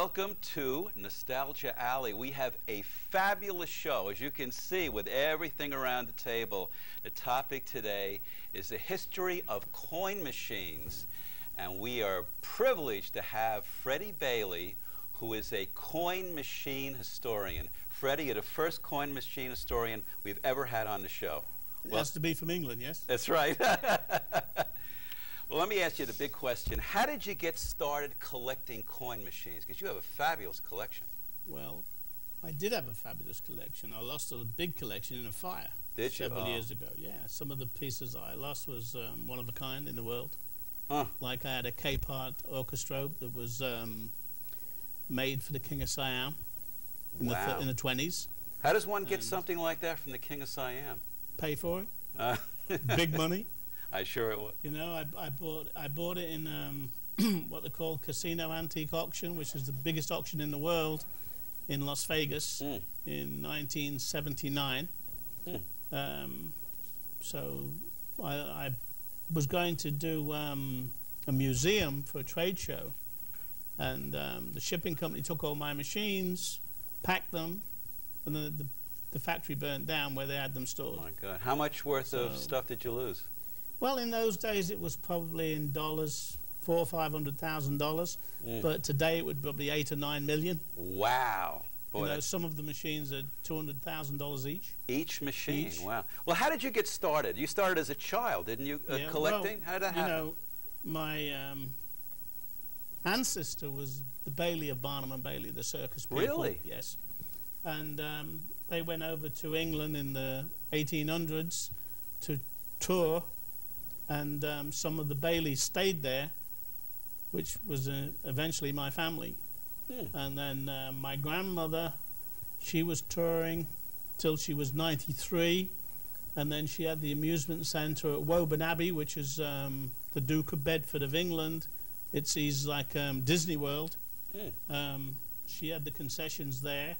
welcome to Nostalgia Alley. We have a fabulous show, as you can see, with everything around the table. The topic today is the history of coin machines. And we are privileged to have Freddy Bailey, who is a coin machine historian. Freddy, you're the first coin machine historian we've ever had on the show. It has to be from England, yes? That's right. Well, let me ask you the big question. How did you get started collecting coin machines? Because you have a fabulous collection. Well, I did have a fabulous collection. I lost a big collection in a fire. Did you? Several years ago, yeah. Some of the pieces I lost was one of a kind in the world. Huh. Like I had a K-part orchestrobe that was made for the King of Siam in the 20s. How does one get something like that from the King of Siam? Pay for it. Big money. I sure it was. You know, I bought it in what they call Casino Antique Auction, which is the biggest auction in the world in Las Vegas in 1979. So I was going to do a museum for a trade show, and the shipping company took all my machines, packed them, and then the factory burnt down where they had them stored. Oh my God. How much worth of stuff did you lose? Well, in those days it was probably in dollars, $400,000 or $500,000, but today it would probably $8 or $9 million. Wow. Boy, you know, some of the machines are $200,000 each. Each machine, Each. Wow. Well, how did you get started? You started as a child, didn't you, collecting? Well, how did that happen? You know, my ancestor was the Bailey of Barnum and Bailey, the circus people. Really? Yes. And they went over to England in the 1800s to tour, and some of the Baileys stayed there, which was eventually my family. And then my grandmother, she was touring till she was 93, and then she had the amusement centre at Woburn Abbey, which is the Duke of Bedford of England. It's like Disney World. She had the concessions there,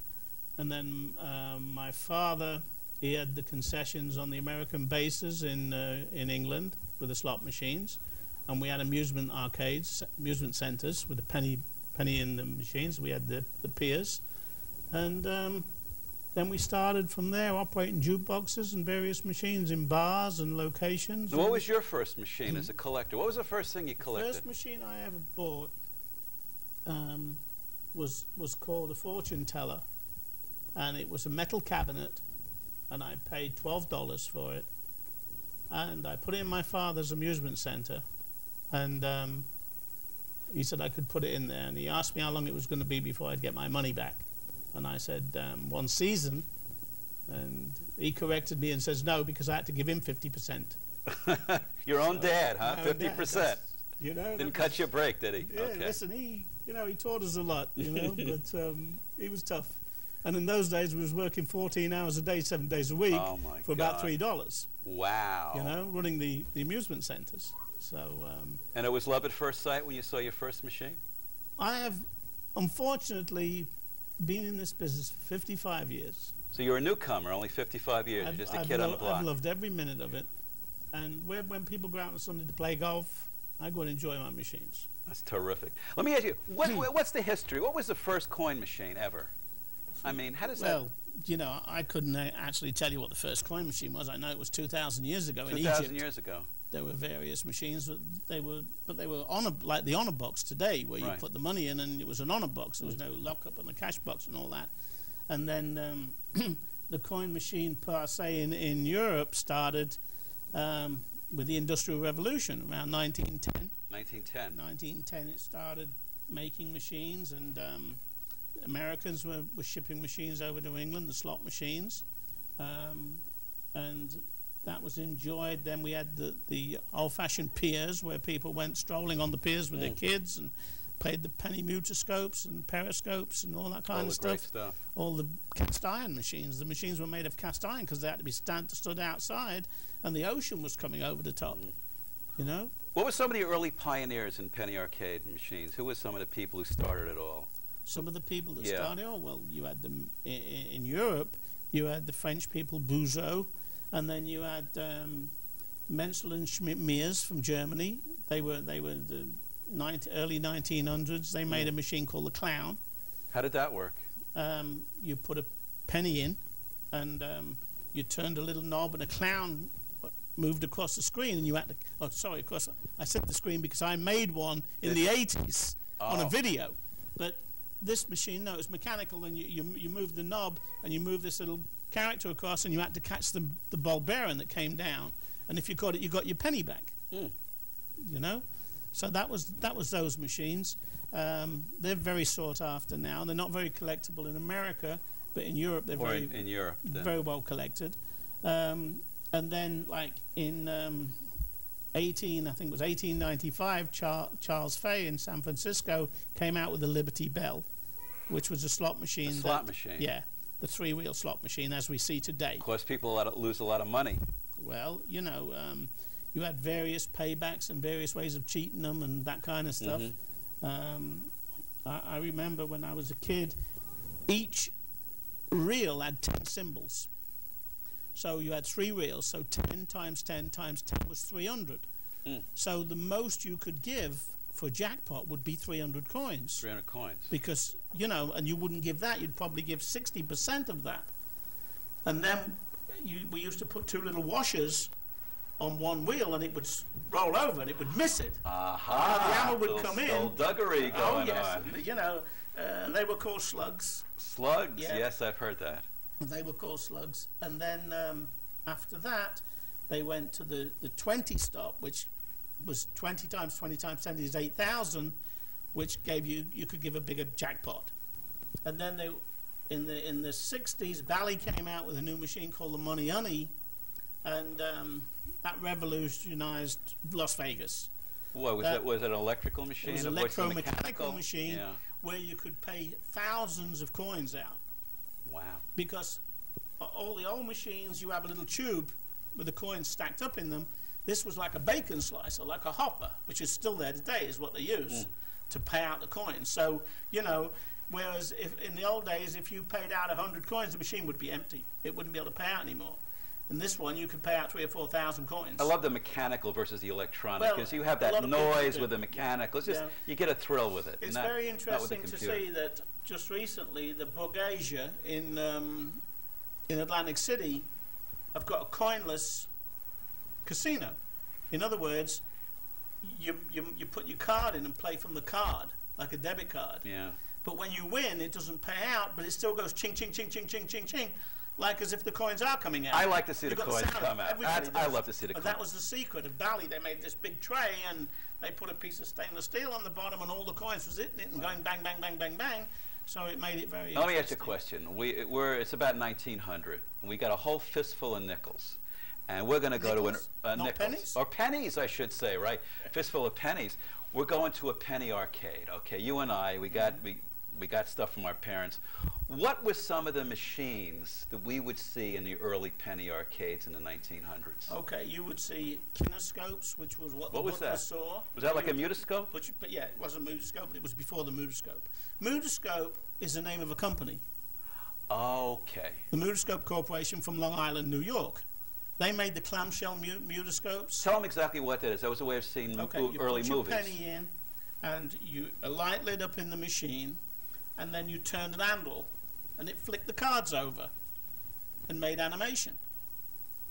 and then my father, he had the concessions on the American bases in England with the slot machines, and we had amusement arcades, amusement centres with the penny in the machines. We had the piers, and then we started from there operating jukeboxes and various machines in bars and locations. What was your first machine as a collector? What was the first thing you collected? The first machine I ever bought was called a fortune teller, and it was a metal cabinet, and I paid $12 for it, and I put it in my father's amusement centre, and he said I could put it in there, and he asked me how long it was going to be before I'd get my money back, and I said 1 season, and he corrected me and says no, because I had to give him 50%. Your own dad, huh? 50%. You know, didn't cut you a break, did he? Yeah, okay. Listen, he taught us a lot, you know, but he was tough. And in those days, we was working 14 hours a day, 7 days a week for about $3. Wow. You know, running the amusement centres. So. And it was love at first sight when you saw your first machine? I have, unfortunately, been in this business for 55 years. So you're a newcomer, only 55 years. You're just a kid on the block. I've loved every minute of it. And when people go out on Sunday to play golf, I go and enjoy my machines. That's terrific. Let me ask you, what's the history? What was the first coin machine ever? I mean, how does that... Well, you know, I couldn't actually tell you what the first coin machine was. I know it was 2,000 years ago in Egypt. 2,000 years ago. There were various machines, but they were like the honor box today, where you put the money in and it was an honor box. There was no lockup on the cash box and all that. And then the coin machine per se in Europe started with the Industrial Revolution around 1910. 1910. 1910 it started making machines, and Americans were shipping machines over to England, the slot machines, and that was enjoyed. Then we had the old-fashioned piers, where people went strolling on the piers with their kids and played the penny mutoscopes and periscopes and all that kind of stuff. Great stuff. All the cast iron machines. The machines were made of cast iron because they had to be stood outside, and the ocean was coming over the top. You know. What were some of the early pioneers in penny arcade machines? Who were some of the people who started it all? Some of the people that started, well, you had them in Europe. You had the French people, Bouzeau, and then you had Menzel and Schmidt-Mears from Germany. They were the early 1900s. They made a machine called the Clown, How did that work? You put a penny in, and you turned a little knob, and a clown moved across the screen, and you had to. Oh, sorry, of course, I said the screen because I made one in the 80s on a video. But this machine, no, it's mechanical, and you move the knob, and you move this little character across, and you had to catch the ball bearing that came down, and if you caught it, you got your penny back. You know, so that was those machines. They're very sought after now. They're not very collectible in America, but in Europe they're very well collected. And then, like in I think it was 1895, Charles Fay in San Francisco came out with the Liberty Bell, which was a slot machine. A slot machine. Yeah, the three-wheel slot machine as we see today. Of course, people lose a lot of money. Well, you know, you had various paybacks and various ways of cheating them and that kind of stuff. I remember when I was a kid, each reel had 10 symbols. So you had 3 reels, so 10 times 10 times 10 was 300. So the most you could give for jackpot would be 300 coins. 300 coins. Because, you know, and you wouldn't give that, you'd probably give 60% of that. And then we used to put 2 little washers on one wheel, and it would roll over, and it would miss it. Aha! The hammer would come in. Skullduggery going on. You know, they were called slugs. Slugs? Yeah. Yes, I've heard that. They were called slugs. And then after that, they went to the 20 stop, which was 20 times 20 times 10 is 8,000, which gave you could give a bigger jackpot. And then they, in the 60s, Bally came out with a new machine called the Money Honey, and that revolutionized Las Vegas. What was that? Was it an electrical machine? It was an electromechanical machine where you could pay thousands of coins out. Wow. Because all the old machines, you have a little tube with the coins stacked up in them. This was like a bacon slicer, like a hopper, which is still there today, is what they use to pay out the coins. So, you know, whereas if in the old days, if you paid out 100 coins, the machine would be empty. It wouldn't be able to pay out anymore. In this one, you could pay out 3,000 or 4,000 coins. I love the mechanical versus the electronic, because you have that noise with the mechanical. It's just, you get a thrill with it. It's very interesting to see that just recently, the Borghesia in Atlantic City have got a coinless casino. In other words, you put your card in and play from the card, like a debit card. Yeah. But when you win, it doesn't pay out, but it still goes ching, ching, ching, ching, ching, ching, ching, like as if the coins are coming out. I like to see the coins come out. I love to see the coins. That was the secret of Bally. They made this big tray, and they put a piece of stainless steel on the bottom, and all the coins was hitting it and going bang, bang, bang, bang, bang. So it made it very Let me ask you a question. It's about 1900. We got a whole fistful of nickels. And we're going to go to a nickels. Pennies? Or pennies, I should say, right? Fistful of pennies. We're going to a penny arcade, okay? You and I, we got stuff from our parents. What were some of the machines that we would see in the early penny arcades in the 1900s? Okay, you would see kinescopes, which was what the butler saw. Was that like a mutoscope? But yeah, it wasn't a mutoscope, but it was before the mutoscope. Mutoscope is the name of a company. Okay. The Mutoscope Corporation from Long Island, New York. They made the clamshell mutoscopes. Tell them exactly what that is. That was a way of seeing early movies. You put your penny in, and a light lit up in the machine, and then you turned an handle, and it flicked the cards over and made animation.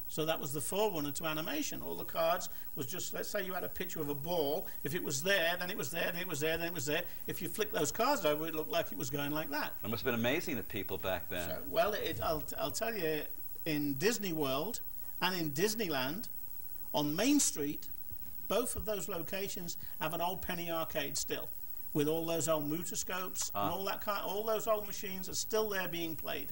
So that was the forerunner to animation. All the cards was just, let's say you had a picture of a ball. If it was there, then it was there, then it was there, then it was there. If you flicked those cards over, it looked like it was going like that. It must have been amazing to people back then. So, well, I'll tell you, in Disney World and in Disneyland, on Main Street, both of those locations have an old penny arcade still, with all those old mutoscopes and all that all those old machines are still there being played.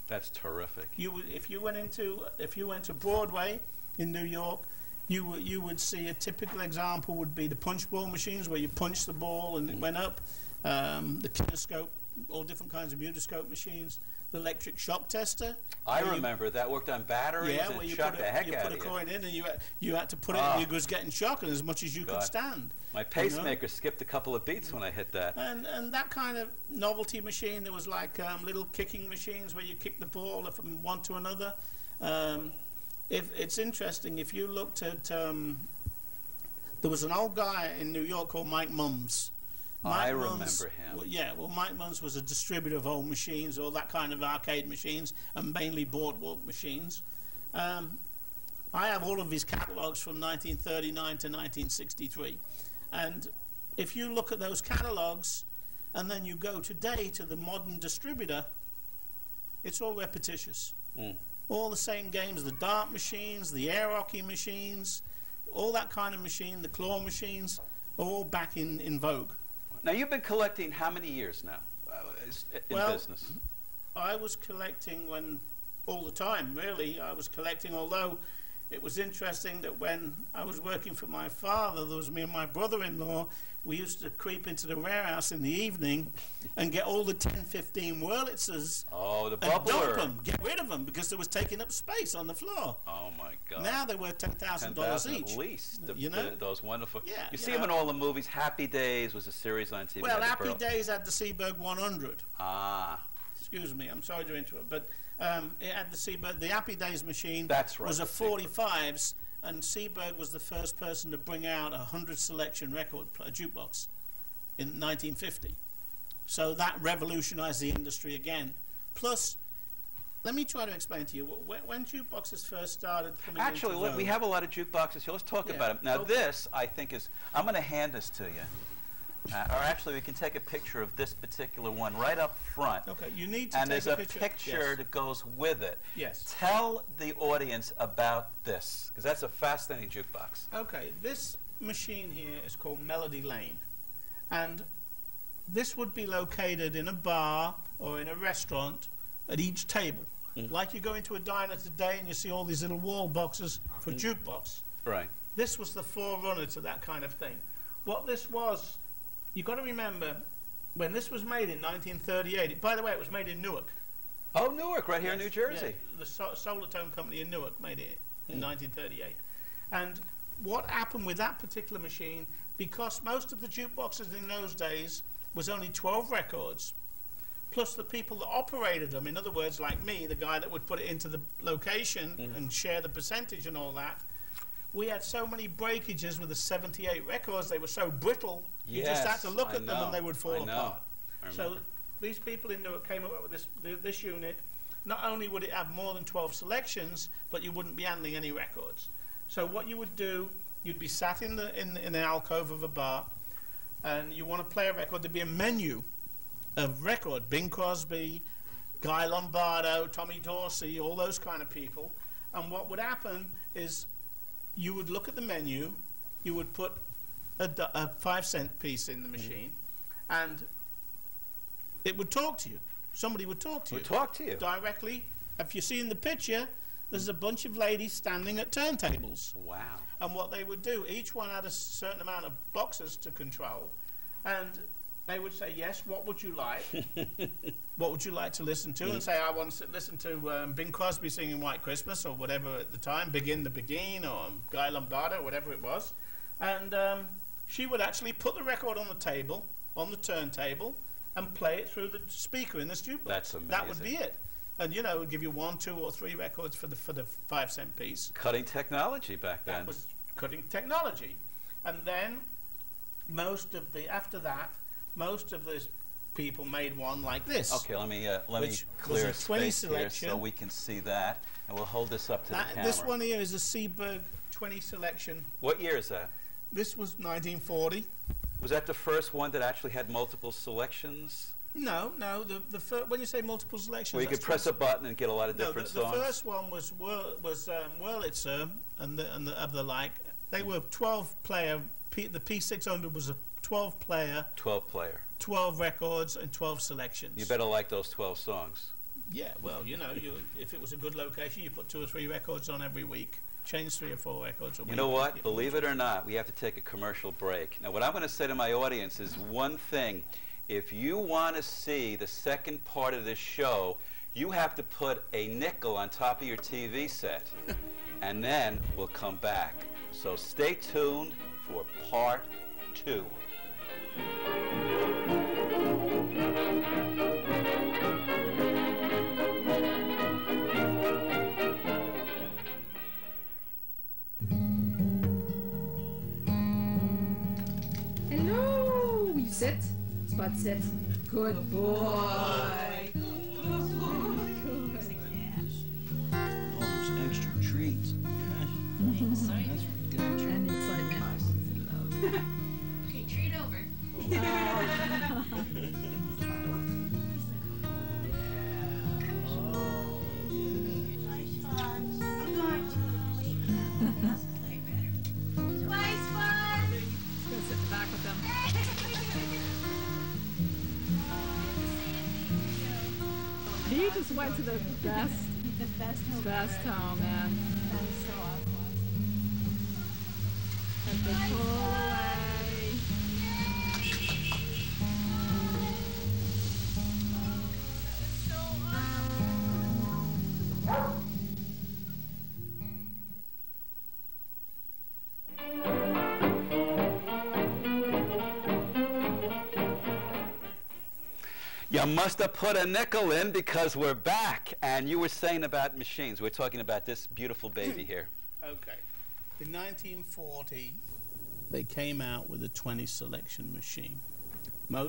That's terrific. If you went to Broadway in New York, you would see a typical example would be the punch ball machines where you punch the ball and it went up. The kinescope, all different kinds of mutoscope machines. The electric shock tester. I remember that worked on batteries and shocked the heck out of you. You put a coin in and you had to put it in, you was getting shocked as much as you could stand. My pacemaker skipped a couple of beats when I hit that. And that kind of novelty machine, there was like little kicking machines where you kick the ball from one to another. If it's interesting, if you looked at, there was an old guy in New York called Mike Mums, I Mike remember Munz, him. Well, Mike Munz was a distributor of old machines, all that kind of arcade machines, and mainly boardwalk machines. I have all of his catalogues from 1939 to 1963. And if you look at those catalogues, and then you go today to the modern distributor, it's all repetitious. All the same games, the dart machines, the air hockey machines, all that kind of machine, the claw machines, are all back in vogue. Now, you've been collecting how many years now in business? I was collecting all the time, really. I was collecting, although it was interesting that when I was working for my father, there was me and my brother-in-law, we used to creep into the warehouse in the evening and get all the 10, 15 Wurlitzers. Oh, the and bubbler. dump them, get rid of them, because they was taking up space on the floor. Oh, my God. Now they're worth $10,000 each. At least. Those wonderful. Yeah. You see them in all the movies. Happy Days was a series on TV. Well, Happy Days had the Seaberg 100. Ah. Excuse me, I'm sorry to interrupt, but it had the Seaberg. The Happy Days machine was a 45s, and Seaberg was the first person to bring out a 100 selection record, a jukebox, in 1950. So that revolutionized the industry again. Plus, let me try to explain to you, when jukeboxes first started coming Actually, into vogue, we have a lot of jukeboxes here. Let's talk about them. Now, this, I think, is... I'm going to hand this to you. Or actually, we can take a picture of this particular one right up front. Okay, you need to and take there's a picture that goes with it. Yes. Tell the audience about this, because that's a fascinating jukebox. Okay, this machine here is called Melody Lane. And this would be located in a bar or in a restaurant at each table. Like you go into a diner today and you see all these little wall boxes for jukebox. Right. This was the forerunner to that kind of thing. What this was, you've got to remember, when this was made in 1938, by the way, it was made in Newark. Oh, Newark, right here in New Jersey. Yeah, the Solartone Company in Newark made it in 1938. And what happened with that particular machine, because most of the jukeboxes in those days was only 12 records, plus the people that operated them, in other words, like me, the guy that would put it into the location and share the percentage and all that, we had so many breakages with the 78 records, they were so brittle, you just had to look at them and they would fall apart. So these people in Newark came up with this unit. Not only would it have more than 12 selections, but you wouldn't be handling any records. So what you would do, you'd be sat in the alcove of a bar, and you want to play a record. There'd be a menu of record: Bing Crosby, Guy Lombardo, Tommy Dorsey, all those kind of people. And what would happen is you would look at the menu, you would put a 5-cent piece in the machine, and it would talk to you. Somebody would talk to you. Would talk to you directly. If you see in the picture, there's a bunch of ladies standing at turntables. Wow. And what they would do, each one had a certain amount of boxes to control, and they would say, yes, what would you like? What would you like to listen to? And say, I want to listen to Bing Crosby singing White Christmas, or whatever at the time, Begin the Begin, or Guy Lombardo, whatever it was. And she would actually put the record on the table, on the turntable, and play it through the speaker in the jukebox. That's amazing. That would be it. And, you know, it would give you 1, 2, or 3 records for the 5-cent piece. Cutting technology back then. That was cutting technology. And then after that, most of the people made one like this. Okay, let me clear a space here so we can see that, and we'll hold this up to the camera. This one here is a Seaberg 20 selection. What year is that? This was 1940. Was that the first one that actually had multiple selections? No. When you say multiple selections, where you could press a button and get a lot of different songs. The first one was Wurlitzer and the like. They were 12-player. The P600 was a 12-player. 12 records and 12 selections. You better like those 12 songs. Yeah, well, you know, if it was a good location, you put 2 or 3 records on every week. Change 3 or 4 records a week. You know what? Believe it or not, we have to take a commercial break. Now, what I'm going to say to my audience is one thing. If you want to see the second part of this show, you have to put a nickel on top of your TV set. And then we'll come back. So stay tuned for part 2. Hello, Lisette. What's it? Good boy. Good boy. All those extra treats. That's good. And excitement. Okay, treat over. Twice fun. Just gonna sit in the back with them. He just went to the best home, man. Had to pull away. You must have put a nickel in because we're back. And you were saying about machines. We're talking about this beautiful baby here. Okay. In 1940, they came out with a 20 selection machine. There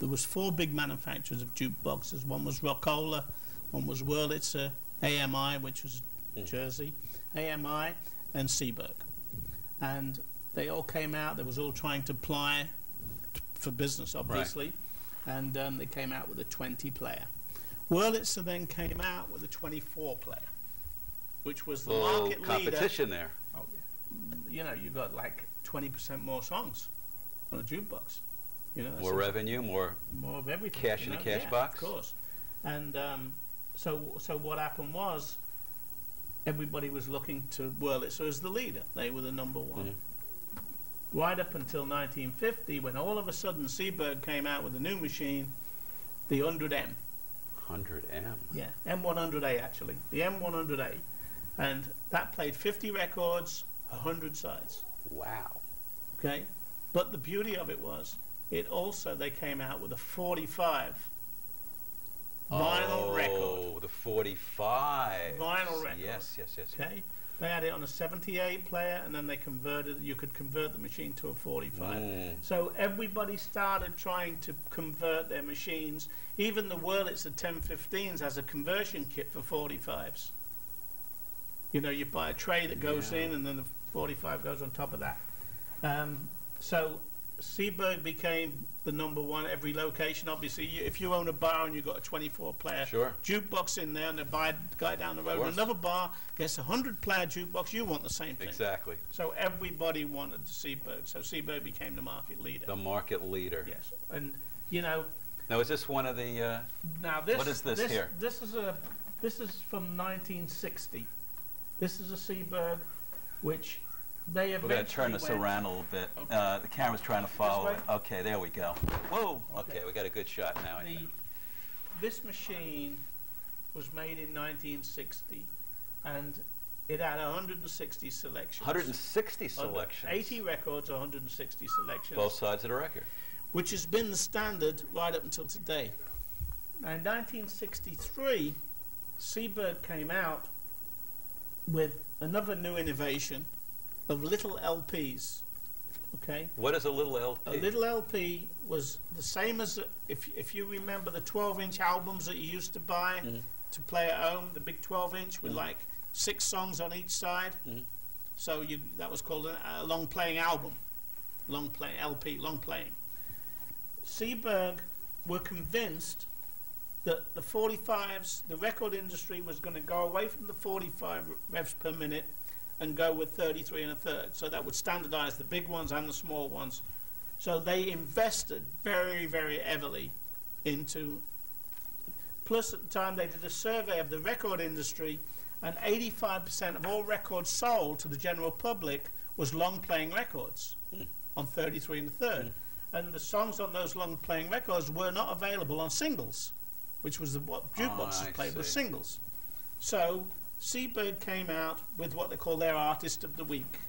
was 4 big manufacturers of jukeboxes. One was Rockola, one was Wurlitzer, AMI, which was Jersey, AMI, and Seeburg. And they all came out. They was all trying to apply for business, obviously. Right. And they came out with a 20 player. Wurlitzer then came out with a 24 player, which was the market leader. Competition there. Oh, yeah. You know, you got like 20% more songs on a jukebox. You know, More revenue, more of everything. cash in a cash box. Of course. And so what happened was everybody was looking to Wurlitzer as the leader. They were the number one. Mhm. Right up until 1950, when all of a sudden Seeburg came out with a new machine, the 100M. 100M. Yeah, M100A actually, the M100A, and that played 50 records, 100 sides. Wow. Okay, but the beauty of it was, they came out with a 45 vinyl record. Oh, the 45. Vinyl record. Yes. Okay, they had it on a 78 player, and then they you could convert the machine to a 45. So everybody started trying to convert their machines. Even the Wurlitzer 1015s has a conversion kit for 45s. You know, you buy a tray that goes in, and then the 45 goes on top of that. So Seeburg became the number one every location. Obviously, if you own a bar and you've got a 24 player jukebox in there, and the guy down the road in another bar gets a 100 player jukebox, you want the same thing. Exactly. So everybody wanted Seeburg. So Seeburg became the market leader. The market leader. Yes, and you know. Now, is this one of the? Now this. What is this here? This is from 1960. This is a Seeburg, which they eventually. We're going to turn this around a little bit. Okay. The camera's trying to follow it. Okay, there we go. Whoa. Okay. Okay, we got a good shot now. I think. This machine was made in 1960, and it had 160 selections. 160 selections. 80 records, 160 selections. Both sides of the record. Which has been the standard right up until today. Now, in 1963, Seeburg came out with another new innovation of little LPs. Okay. What is a little LP? A little LP was the same as if you remember the 12-inch albums that you used to buy to play at home, the big 12-inch with like 6 songs on each side. So that was called a long playing album, long playing LP, long playing. Seeburg were convinced that the 45s, the record industry was going to go away from the 45 revs per minute and go with 33 1/3. So that would standardize the big ones and the small ones. So they invested very, very heavily into. Plus, at the time, they did a survey of the record industry, and 85% of all records sold to the general public was long-playing records on 33 1/3. And the songs on those long-playing records were not available on singles, which was what jukeboxes played with singles. So Seeburg came out with what they call their Artist of the Week,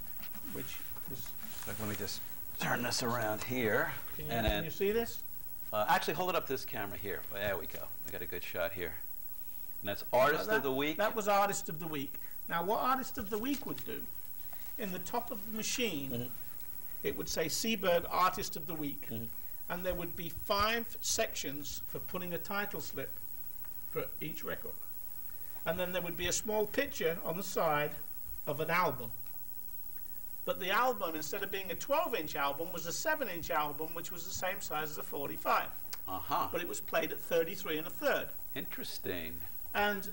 which is... Let me just turn this around here. Can you see this? Actually, hold it up to this camera here. There we go. I got a good shot here. And that's Artist of the Week? That was Artist of the Week. Now, what Artist of the Week would do, in the top of the machine, it would say Seeburg Artist of the Week. and there would be 5 sections for putting a title slip for each record. And then there would be a small picture on the side of an album. But the album, instead of being a 12-inch album, was a 7-inch album, which was the same size as a 45. But it was played at 33 1/3. Interesting. And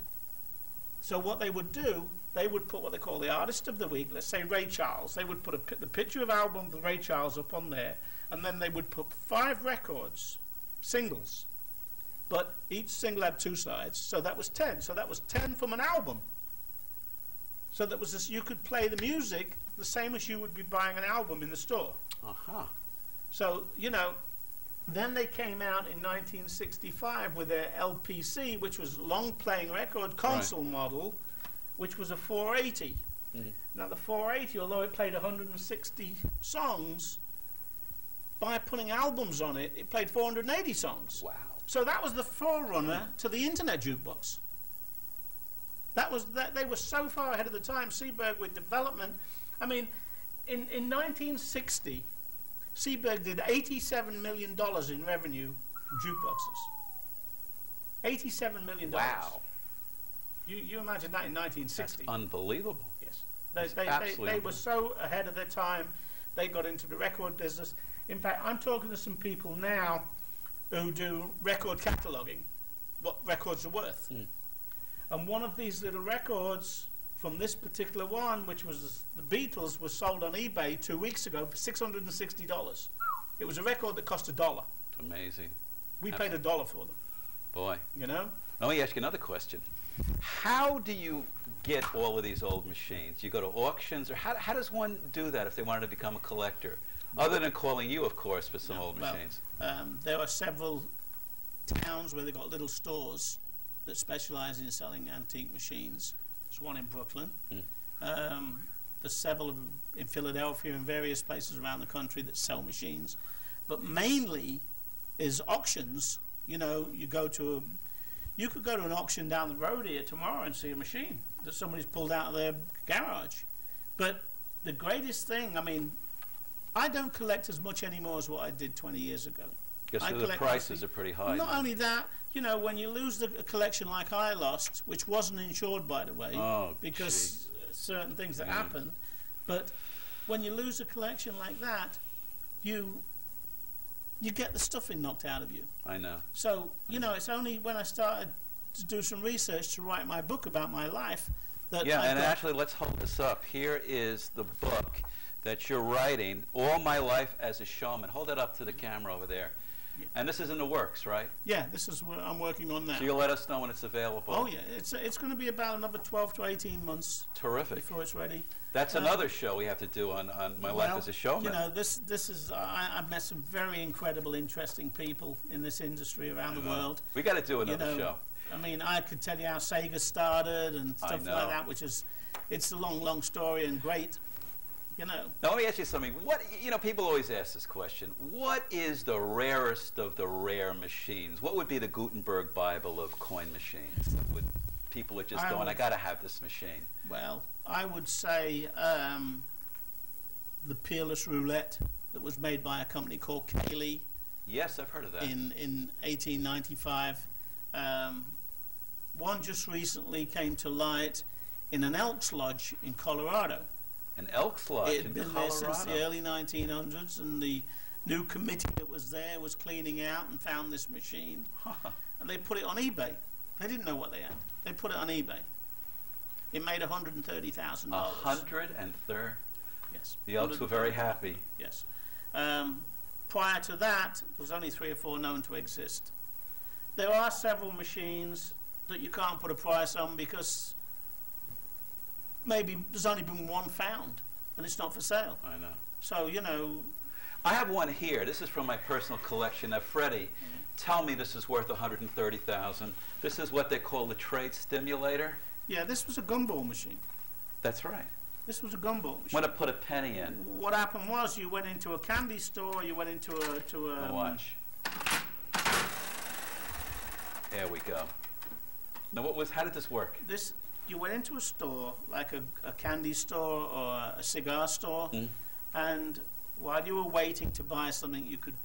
so what they would do, they would put what they call the Artist of the Week, let's say Ray Charles. They would put the picture of album of Ray Charles up on there, and then they would put 5 records, singles. But each single had 2 sides, so that was 10. So that was 10 from an album. So that was this, you could play the music the same as you would be buying an album in the store. So, you know, then they came out in 1965 with their LPC, which was long playing record console model, which was a 480. Now the 480, although it played 160 songs, by putting albums on it, it played 480 songs. Wow. So that was the forerunner to the internet jukebox. That was that. They were so far ahead of the time. Seeburg with development. I mean, in 1960, Seeburg did $87 million in revenue from jukeboxes. $87 million. Wow. You imagine that in 1960. That's unbelievable. Yes. They They were so ahead of their time. They got into the record business. In fact, I'm talking to some people now who do record cataloguing, what records are worth. And one of these little records from this particular one, which was the Beatles, was sold on eBay 2 weeks ago for $660. It was a record that cost $1. It's amazing. We paid $1 for them. Boy. You know? Let me ask you another question. How do you get all of these old machines? You go to auctions, or how does one do that if they wanted to become a collector? Other than calling you, of course, for some old machines. There are several towns where they've got little stores that specialize in selling antique machines. There's one in Brooklyn. There's several in Philadelphia and various places around the country that sell machines. But mainly is auctions. You know, you could go to an auction down the road here tomorrow and see a machine that somebody's pulled out of their garage. But the greatest thing, I mean, I don't collect as much anymore as what I did 20 years ago. Because the prices are pretty high. Not only that, you know, when you lose a collection like I lost, which wasn't insured, by the way, because certain things that happened, but when you lose a collection like that, you get the stuffing knocked out of you. I know. So, you know, it's only when I started to do some research to write my book about my life that actually, let's hold this up. Here is the book that you're writing, All My Life as a Showman. Hold that up to the camera over there. Yeah. And this is in the works, right? Yeah, this is what I'm working on now. So you'll let us know when it's available. Oh yeah, it's going to be about another 12 to 18 months. Terrific. Before it's ready. That's another show we have to do on My Life as a Showman. You know, this is I've met some very incredible, interesting people in this industry around the world. We got to do another show. I mean, I could tell you how Sega started and stuff like that, which is, it's a long, long story and great. You know. Now let me ask you something. People always ask this question. What is the rarest of the rare machines? What would be the Gutenberg Bible of coin machines? People are just going, I got to have this machine. Well, I would say the Peerless Roulette that was made by a company called Cayley. Yes, I've heard of that. In 1895. One just recently came to light in an Elks Lodge in Colorado. An Elks Lodge in Colorado? It had been there since the early 1900s, and the new committee that was there was cleaning out and found this machine. And they put it on eBay. They didn't know what they had. They put it on eBay. It made $130,000. $130,000? Yes. The Elks were very happy. Yes. Prior to that, there was only 3 or 4 known to exist. There are several machines that you can't put a price on because maybe there's only been one found and it's not for sale. I know. So, you know. I have one here. This is from my personal collection. Now, Freddie, tell me this is worth $130,000. This is what they call the trade stimulator. Yeah, this was a gumball machine. That's right. This was a gumball machine. Want to put a penny in. What happened was you went into a candy store, you went into a watch. There we go. Now, how did this work? You went into a store, like a candy store or a cigar store, and while you were waiting to buy something, you could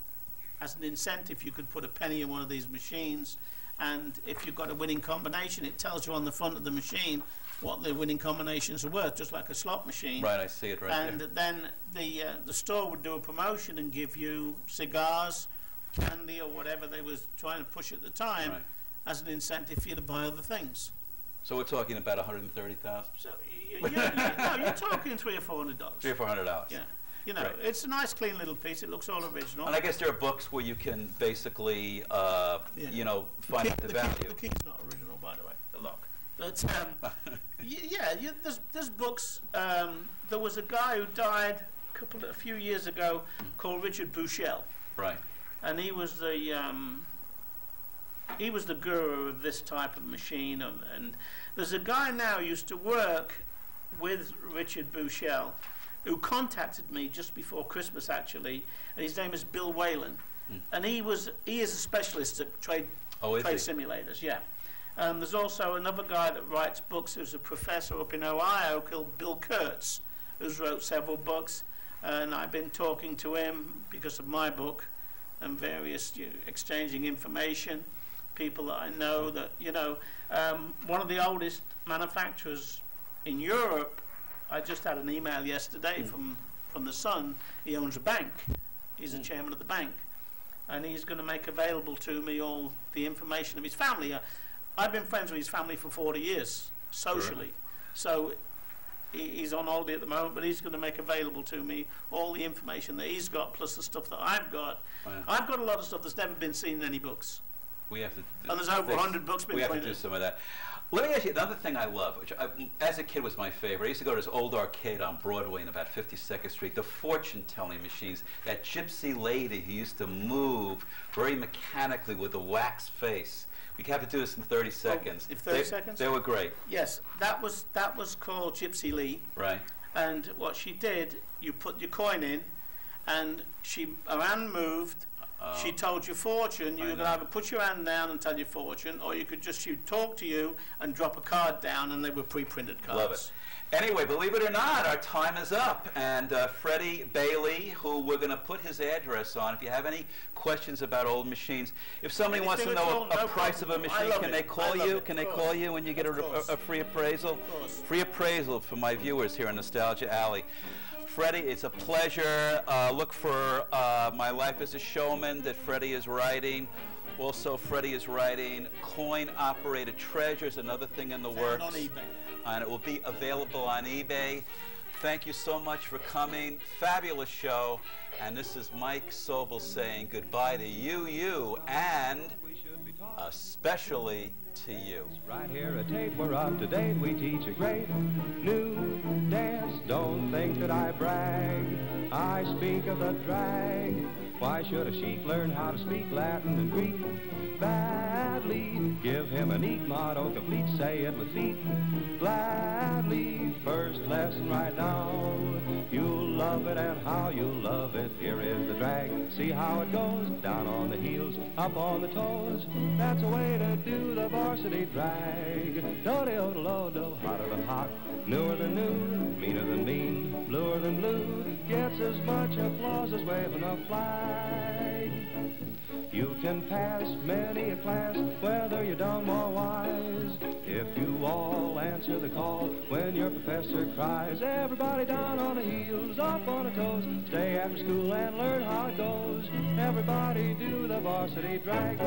as an incentive, you could put a penny in one of these machines, and if you've got a winning combination, it tells you on the front of the machine what the winning combinations are worth, just like a slot machine. Right, I see it right and there. then the store would do a promotion and give you cigars, candy, or whatever they was trying to push at the time, Right. as an incentive for you to buy other things. So we're talking about 130,000, So no, you're talking $300 or $400. $300 or $400. Yeah, you know, Right. it's a nice, clean little piece. It looks all original. And I guess there are books where you can basically, you know, find out the value. The key's not original, by the way. The lock. But there's books. There was a guy who died a few years ago called Richard Bushell, Right. and he was the guru of this type of machine. And there's a guy now who used to work with Richard Bushell, who contacted me just before Christmas, actually, and his name is Bill Whalen, and he is a specialist at trade simulators. Yeah. There's also another guy that writes books, who's a professor up in Ohio, called Bill Kurtz, who's wrote several books, and I've been talking to him because of my book and various exchanging information. People that I know that, one of the oldest manufacturers in Europe, I just had an email yesterday from the son. He owns a bank. He's the chairman of the bank, and he's going to make available to me all the information of his family. I've been friends with his family for 40 years, socially. So he's on holiday at the moment, but he's going to make available to me all the information that he's got, plus the stuff that I've got. Wow. I've got a lot of stuff that's never been seen in any books. We have to. And there's over 100 books been We have to printed. do some of that. Let me ask you another thing I love, which as a kid was my favorite. I used to go to this old arcade on Broadway in about 52nd Street, the fortune-telling machines. That gypsy lady who used to move very mechanically with a wax face. We have to do this in 30 seconds. In 30 seconds? They were great. Yes, that was called Gypsy Lee. Right. And what she did, you put your coin in, and her hand moved. She told your fortune. You could either put your hand down and tell your fortune, or you could just she'd talk to you and drop a card down, and they were pre-printed cards. Love it. Anyway, believe it or not, our time is up. And Freddy Bailey, who we're going to put his address on, if you have any questions about old machines, if somebody wants to know a price of a machine, can they call you? Can they call you when you get a free appraisal? Of course. Free appraisal for my viewers here in Nostalgia Alley. Freddie, it's a pleasure. Look for My Life as a Showman that Freddie is writing. Also, Freddie is writing Coin-Operated Treasures, another thing in the works. on eBay. And it will be available on eBay. Thank you so much for coming. Fabulous show. And this is Mike Sobel saying goodbye to you, and especially to you. Right here at Tate, we're up to date. We teach a great new dance. Don't think that I brag. I speak of the drag. Why should a sheik learn how to speak Latin and Greek badly? Give him a neat motto, complete, say it with feet gladly. First lesson right now. You'll love it, and how you'll love it. Here is the drag. See how it goes. Down on the heels, up on the toes. That's a way to do the varsity drag. Do-de-o-do-lo-do, hotter than hot, newer than new, meaner than mean, bluer than blue. Gets as much applause as waving a flag. You can pass many a class, whether you're dumb or wise, if you all answer the call when your professor cries. Everybody down on the heels, up on the toes, stay after school and learn how it goes. Everybody do the varsity drag.